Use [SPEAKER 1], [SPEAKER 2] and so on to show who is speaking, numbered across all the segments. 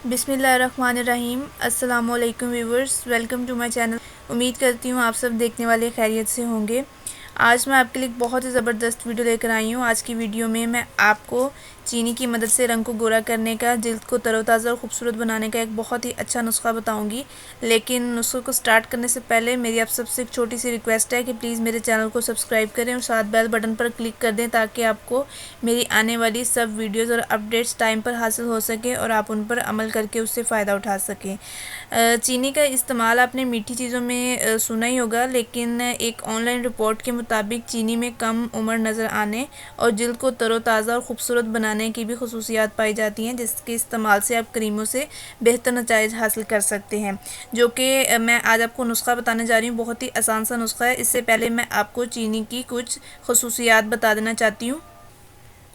[SPEAKER 1] بسم اللہ الرحمن الرحیم۔ السلام علیکم viewers, welcome to my channel. امید کرتی ہوں آپ سب دیکھنے والے خیریت سے ہوں گے۔ آج میں آپ کے لیے ایک بہت ہی زبردست ویڈیو لے کر آئی ہوں۔ آج کی ویڈیو میں آپ کو چینی کی مدد سے رنگ کو گورا کرنے کا، جلد کو تر و تازہ اور خوبصورت بنانے کا ایک بہت ہی اچھا نسخہ بتاؤں گی۔ لیکن نسخے کو سٹارٹ کرنے سے پہلے میری آپ سب سے ایک چھوٹی سی ریکویسٹ ہے کہ پلیز میرے چینل کو سبسکرائب کریں اور ساتھ بیل بٹن پر کلک کر دیں تاکہ آپ کو میری آنے والی سب ویڈیوز اور اپڈیٹس ٹائم پر حاصل ہو سکے اور آپ ان پر عمل کر کے اس سے فائدہ اٹھا سکیں۔ چینی کا استعمال آپ نے میٹھی چیزوں میں سنا ہی ہوگا، لیکن ایک آن لائن رپورٹ کے مطابق چینی میں کم عمر نظر آنے اور جلد کو تر و تازہ اور خوبصورت بنانے کی بھی خصوصیات پائی جاتی ہیں، جس کے استعمال سے آپ کریموں سے بہتر نتائج حاصل کر سکتے ہیں، جو کہ میں آج آپ کو نسخہ بتانے جا رہی ہوں۔ بہت ہی آسان سا نسخہ ہے۔ اس سے پہلے میں آپ کو چینی کی کچھ خصوصیات بتا دینا چاہتی ہوں۔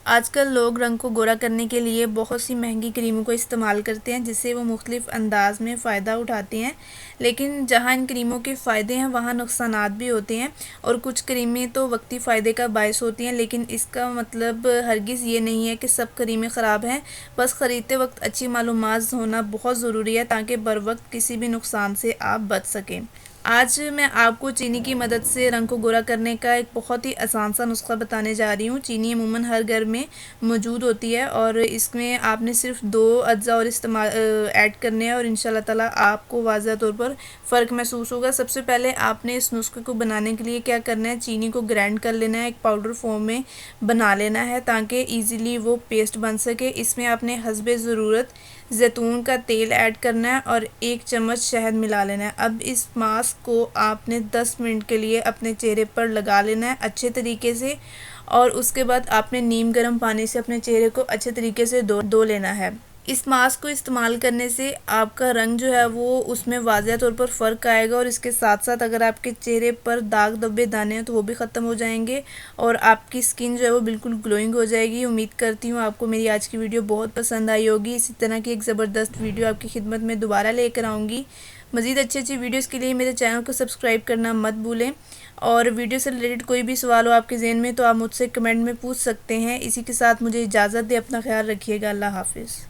[SPEAKER 1] آج کل لوگ رنگ کو گورا کرنے کے لیے بہت سی مہنگی کریموں کو استعمال کرتے ہیں، جس سے وہ مختلف انداز میں فائدہ اٹھاتے ہیں، لیکن جہاں ان کریموں کے فائدے ہیں وہاں نقصانات بھی ہوتے ہیں، اور کچھ کریمیں تو وقتی فائدے کا باعث ہوتی ہیں، لیکن اس کا مطلب ہرگز یہ نہیں ہے کہ سب کریمیں خراب ہیں۔ بس خریدتے وقت اچھی معلومات ہونا بہت ضروری ہے تاکہ بروقت کسی بھی نقصان سے آپ بچ سکیں۔ آج میں آپ کو چینی کی مدد سے رنگ کو گورا کرنے کا ایک بہت ہی آسان سا نسخہ بتانے جا رہی ہوں۔ چینی عموماً ہر گھر میں موجود ہوتی ہے اور اس میں آپ نے صرف 2 اجزاء اور ایڈ کرنے ہیں، اور انشاءاللہ تعالیٰ آپ کو واضح طور پر فرق محسوس ہوگا۔ سب سے پہلے آپ نے اس نسخے کو بنانے کے لیے کیا کرنا ہے، چینی کو گرائنڈ کر لینا ہے، ایک پاؤڈر فارم میں بنا لینا ہے تاکہ ایزیلی وہ پیسٹ بن سکے۔ اس میں آپ نے حسب ضرورت زیتون کا تیل ایڈ کرنا ہے اور 1 چمچ شہد ملا لینا ہے۔ اب اس ماسک کو آپ نے 10 منٹ کے لیے اپنے چہرے پر لگا لینا ہے اچھے طریقے سے، اور اس کے بعد آپ نے نیم گرم پانی سے اپنے چہرے کو اچھے طریقے سے دھو لینا ہے۔ اس ماسک کو استعمال کرنے سے آپ کا رنگ جو ہے وہ اس میں واضح طور پر فرق آئے گا، اور اس کے ساتھ ساتھ اگر آپ کے چہرے پر داغ دھبے دانے ہیں تو وہ بھی ختم ہو جائیں گے، اور آپ کی سکن جو ہے وہ بالکل گلوئنگ ہو جائے گی۔ امید کرتی ہوں آپ کو میری آج کی ویڈیو بہت پسند آئی ہوگی۔ اسی طرح کی ایک زبردست ویڈیو آپ کی خدمت میں دوبارہ لے کر آؤں گی۔ مزید اچھی ویڈیوز کے لیے میرے چینل کو سبسکرائب کرنا مت بھولیں، اور ویڈیو سے ریلیٹڈ کوئی بھی سوال ہو آپ کے ذہن میں تو آپ مجھ سے کمنٹ میں پوچھ سکتے ہیں۔ اسی کے ساتھ مجھے اجازت دیں، اپنا خیال رکھیے گا۔ اللہ حافظ۔